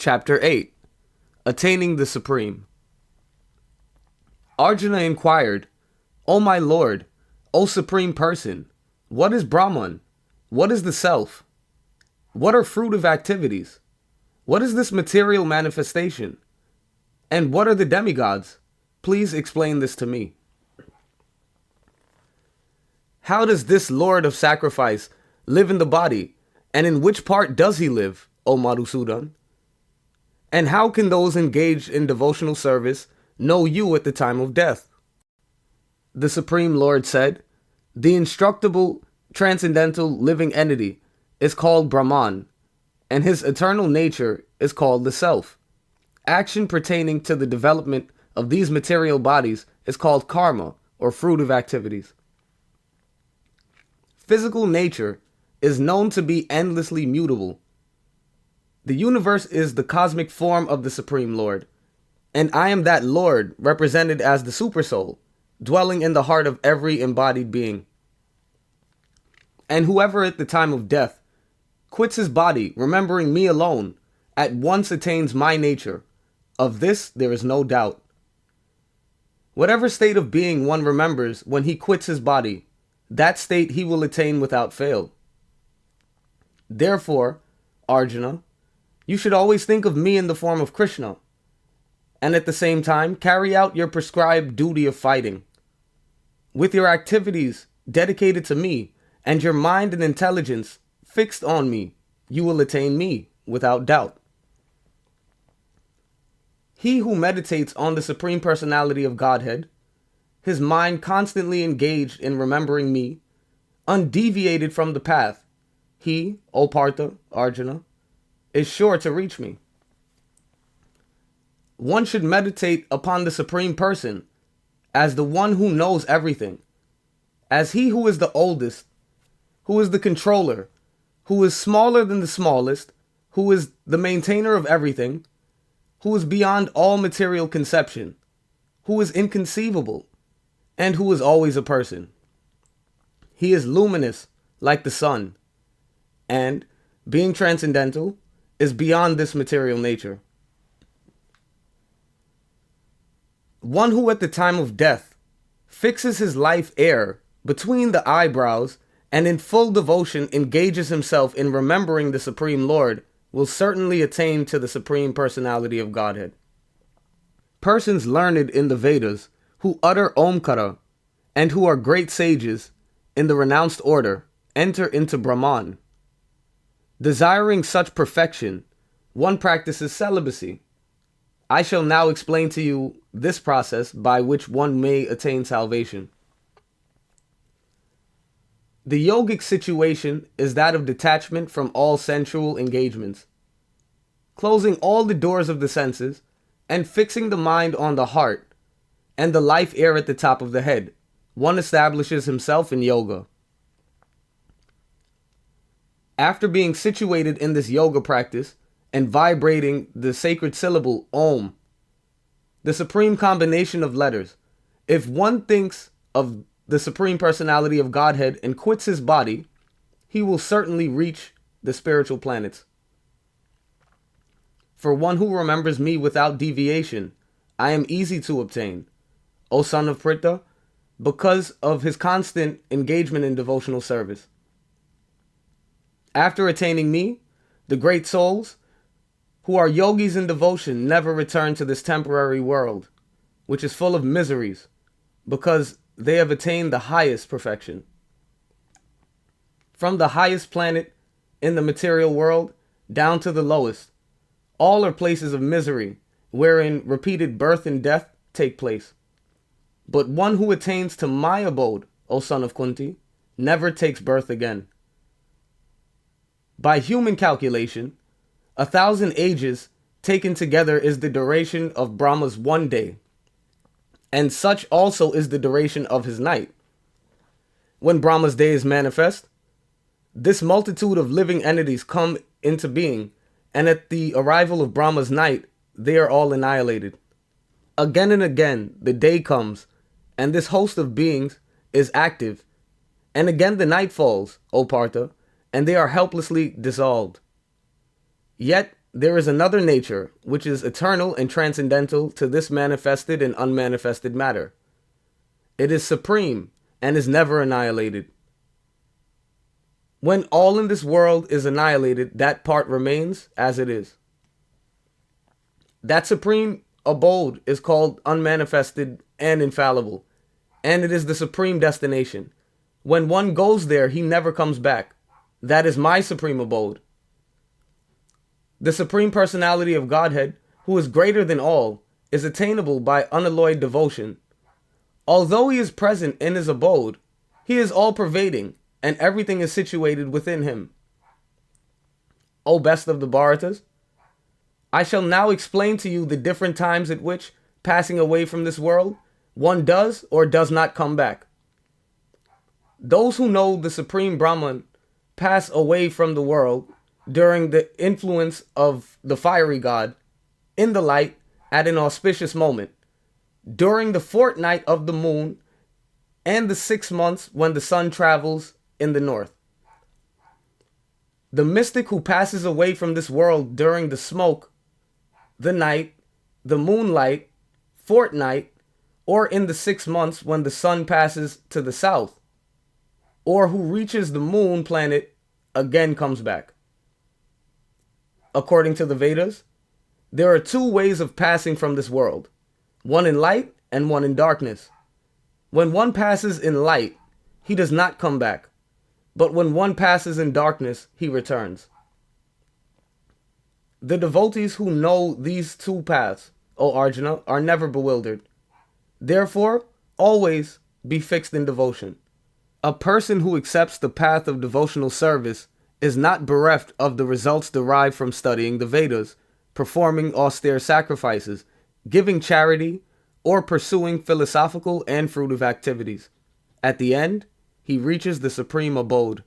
Chapter 8 Attaining the Supreme. Arjuna inquired, O my Lord, O Supreme Person, what is Brahman? What is the Self? What are fruitive activities? What is this material manifestation? And what are the demigods? Please explain this to me. How does this Lord of Sacrifice live in the body, and in which part does he live, O Madhusudan? And how can those engaged in devotional service know you at the time of death? The Supreme Lord said, the instructible, transcendental living entity is called Brahman, and his eternal nature is called the Self. Action pertaining to the development of these material bodies is called karma, or fruitive activities. Physical nature is known to be endlessly mutable. The universe is the cosmic form of the Supreme Lord, and I am that Lord represented as the Supersoul, dwelling in the heart of every embodied being. And whoever at the time of death quits his body, remembering me alone, at once attains my nature. Of this there is no doubt. Whatever state of being one remembers when he quits his body, that state he will attain without fail. Therefore, Arjuna, you should always think of me in the form of Krishna, and at the same time carry out your prescribed duty of fighting. With your activities dedicated to me, and your mind and intelligence fixed on me, you will attain me without doubt. He who meditates on the Supreme Personality of Godhead, his mind constantly engaged in remembering me, undeviated from the path, he, O Partha, Arjuna, is sure to reach me. One should meditate upon the Supreme Person as the one who knows everything, as he who is the oldest, who is the controller, who is smaller than the smallest, who is the maintainer of everything, who is beyond all material conception, who is inconceivable, and who is always a person. He is luminous like the sun, and, being transcendental, is beyond this material nature. One who at the time of death fixes his life air between the eyebrows and in full devotion engages himself in remembering the Supreme Lord will certainly attain to the Supreme Personality of Godhead. Persons learned in the Vedas who utter Omkara and who are great sages in the renounced order enter into Brahman. Desiring such perfection, one practices celibacy. I shall now explain to you this process by which one may attain salvation. The yogic situation is that of detachment from all sensual engagements. Closing all the doors of the senses and fixing the mind on the heart and the life air at the top of the head, one establishes himself in yoga. After being situated in this yoga practice and vibrating the sacred syllable Om, the supreme combination of letters, if one thinks of the Supreme Personality of Godhead and quits his body, he will certainly reach the spiritual planets. For one who remembers me without deviation, I am easy to obtain, O son of Pritha, because of his constant engagement in devotional service. After attaining me, the great souls, who are yogis in devotion, never return to this temporary world, which is full of miseries, because they have attained the highest perfection. From the highest planet in the material world down to the lowest, all are places of misery, wherein repeated birth and death take place. But one who attains to my abode, O son of Kunti, never takes birth again. By human calculation, 1,000 ages taken together is the duration of Brahma's one day, and such also is the duration of his night. When Brahma's day is manifest, this multitude of living entities come into being, and at the arrival of Brahma's night, they are all annihilated. Again and again, the day comes, and this host of beings is active, and again the night falls, O Partha, and they are helplessly dissolved. Yet there is another nature which is eternal and transcendental to this manifested and unmanifested matter. It is supreme and is never annihilated. When all in this world is annihilated, that part remains as it is. That supreme abode is called unmanifested and infallible, and it is the supreme destination. When one goes there, he never comes back. That is my supreme abode. The Supreme Personality of Godhead, who is greater than all, is attainable by unalloyed devotion. Although he is present in his abode, he is all-pervading, and everything is situated within him. O best of the Bharatas, I shall now explain to you the different times at which, passing away from this world, one does or does not come back. Those who know the Supreme Brahman pass away from the world during the influence of the fiery god, in the light, at an auspicious moment, during the fortnight of the moon, and the 6 months when the sun travels in the north. The mystic who passes away from this world during the smoke, the night, the moonlight, fortnight, or in the 6 months when the sun passes to the south, or who reaches the moon planet, again comes back. According to the Vedas, there are 2 ways of passing from this world, one in light and one in darkness. When one passes in light, he does not come back, but when one passes in darkness, he returns. The devotees who know these 2 paths, O Arjuna, are never bewildered. Therefore, always be fixed in devotion. A person who accepts the path of devotional service is not bereft of the results derived from studying the Vedas, performing austere sacrifices, giving charity, or pursuing philosophical and fruitive activities. At the end, he reaches the supreme abode.